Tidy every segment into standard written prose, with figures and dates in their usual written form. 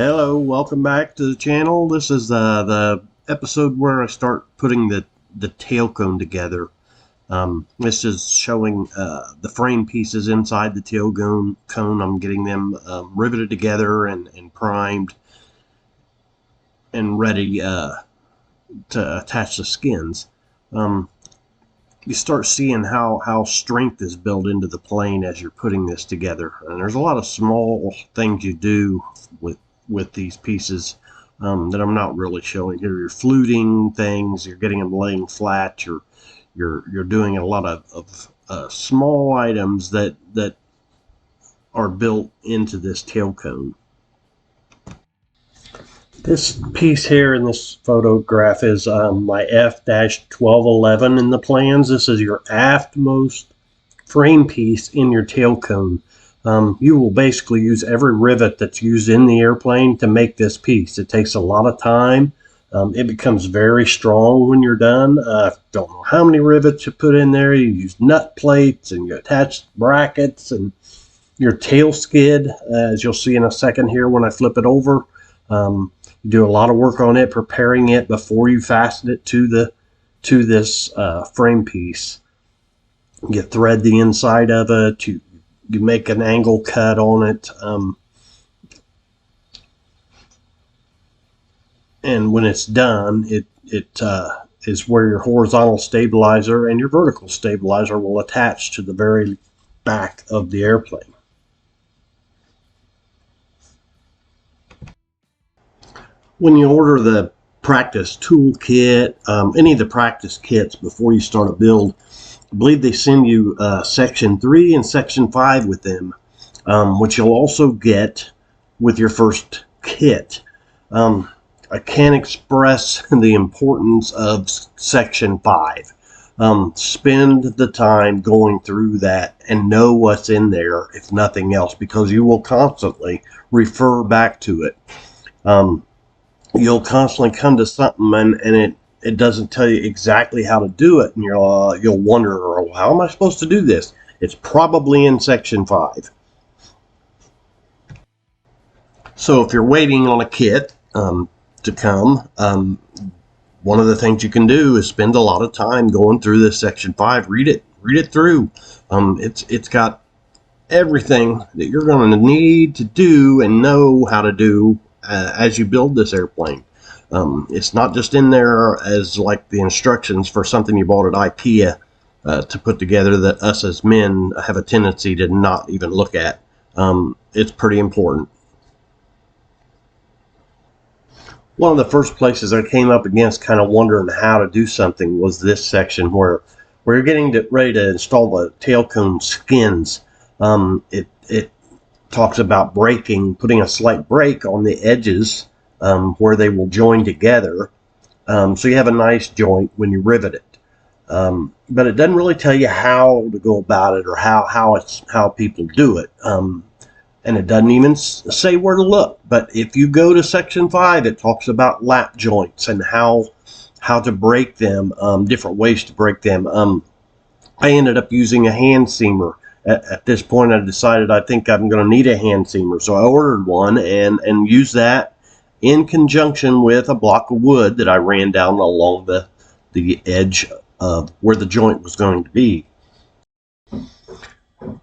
Hello, welcome back to the channel. This is the episode where I start putting the tail cone together. This is showing the frame pieces inside the tail cone. I'm getting them riveted together and primed and ready to attach the skins. You start seeing how strength is built into the plane as you're putting this together. And there's a lot of small things you do with these pieces that I'm not really showing here. You're fluting things, you're getting them laying flat, you're doing a lot of small items that are built into this tail cone. This piece here in this photograph is my F-1211 in the plans. This is your aftmost frame piece in your tail cone. You will basically use every rivet that's used in the airplane to make this piece. It takes a lot of time. It becomes very strong when you're done. Don't know how many rivets you put in there. You use nut plates and you attach brackets and your tail skid, as you'll see in a second here when I flip it over. You do a lot of work on it, preparing it before you fasten it to this frame piece. You thread the inside of it. You make an angle cut on it, and when it's done, it is where your horizontal stabilizer and your vertical stabilizer will attach to the very back of the airplane. When you order the practice tool kit, any of the practice kits before you start a build, I believe they send you section 3 and section 5 with them, which you'll also get with your first kit. I can't express the importance of section 5. Spend the time going through that and know what's in there, if nothing else, because you will constantly refer back to it. You'll constantly come to something and it doesn't tell you exactly how to do it, and you'll wonder, oh, how am I supposed to do this? It's probably in section 5. So if you're waiting on a kit to come, one of the things you can do is spend a lot of time going through this section 5. Read it through. It's got everything that you're going to need to do and know how to do as you build this airplane. It's not just in there as like the instructions for something you bought at IKEA to put together that us as men have a tendency to not even look at. It's pretty important. One of the first places I came up against kind of wondering how to do something was this section where you're getting ready to install the tail cone skins. It talks about braking, putting a slight brake on the edges where they will join together, so you have a nice joint when you rivet it. But it doesn't really tell you how to go about it or how people do it, and it doesn't even say where to look. But if you go to section 5, it talks about lap joints and how to break them, different ways to break them. I ended up using a hand seamer. At this point, I decided I think I'm going to need a hand seamer, so I ordered one and used that in conjunction with a block of wood that I ran down along the edge of where the joint was going to be.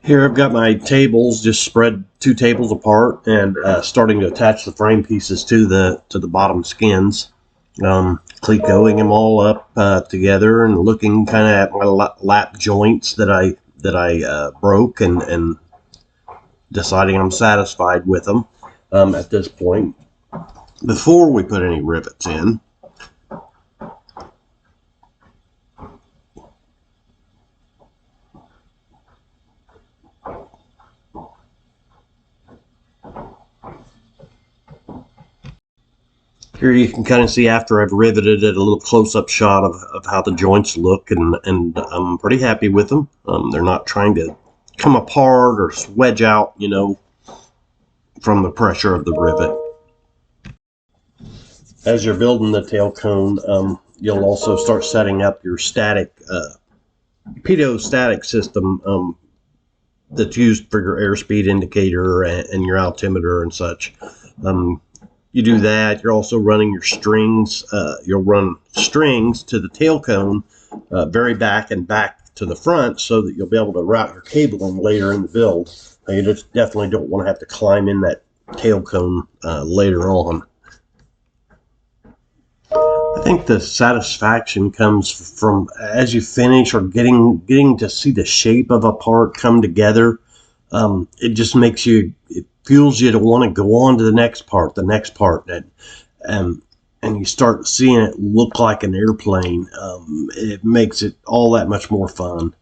Here I've got my tables just spread 2 tables apart and starting to attach the frame pieces to the bottom skins. Clecoing them all up together and looking kind of at my lap joints that I broke and deciding I'm satisfied with them at this point. Before we put any rivets in, here you can kind of see after I've riveted it a little close-up shot of how the joints look, and I'm pretty happy with them. They're not trying to come apart or wedge out, you know, from the pressure of the rivet. As you're building the tail cone, you'll also start setting up your static pitot static system that's used for your airspeed indicator and your altimeter and such. you do that. You're also running your strings. You'll run strings to the tail cone, very back and back to the front, so that you'll be able to route your cabling later in the build. You just definitely don't want to have to climb in that tail cone later on. I think the satisfaction comes from as you finish, or getting to see the shape of a part come together. It just makes you, it fuels you to want to go on to the next part, and you start seeing it look like an airplane. It makes it all that much more fun.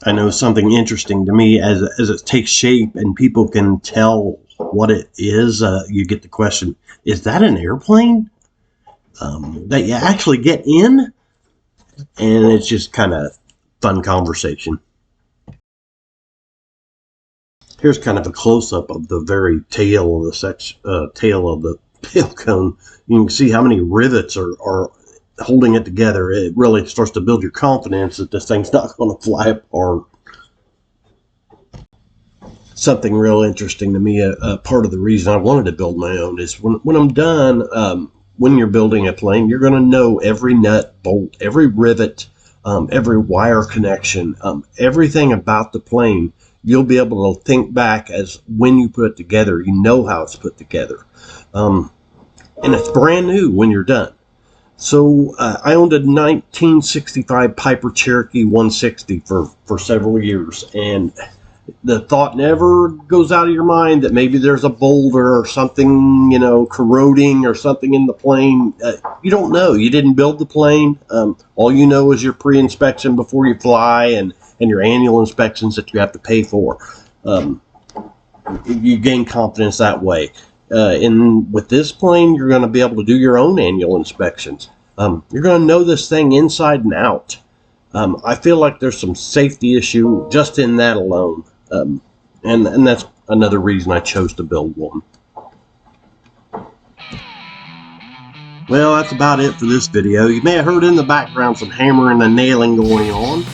I know something interesting to me as it takes shape and people can tell what it is. You get the question, is that an airplane? That you actually get in, and it's just kind of fun conversation. Here's kind of a close-up of the very tail of the tail cone. You can see how many rivets are holding it together. It really starts to build your confidence that this thing's not going to fly apart. Something real interesting to me, part of the reason I wanted to build my own, is when I'm done, when you're building a plane, you're going to know every nut, bolt, every rivet, every wire connection, everything about the plane. You'll be able to think back as when you put it together, you know how it's put together. And it's brand new when you're done. So I owned a 1965 Piper Cherokee 160 for several years, and the thought never goes out of your mind that maybe there's a boulder or something, corroding or something in the plane. You don't know. You didn't build the plane. All you know is your pre-inspection before you fly, and your annual inspections that you have to pay for. You gain confidence that way. With this plane, you're going to be able to do your own annual inspections. You're going to know this thing inside and out. I feel like there's some safety issue just in that alone. And that's another reason I chose to build one. Well, that's about it for this video. You may have heard in the background some hammering and nailing going on.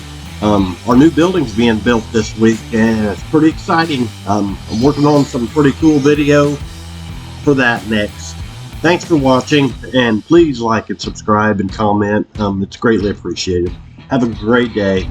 Our new building's being built this week, and it's pretty exciting. I'm working on some pretty cool video for that next. Thanks for watching, and please like and subscribe and comment. It's greatly appreciated. Have a great day.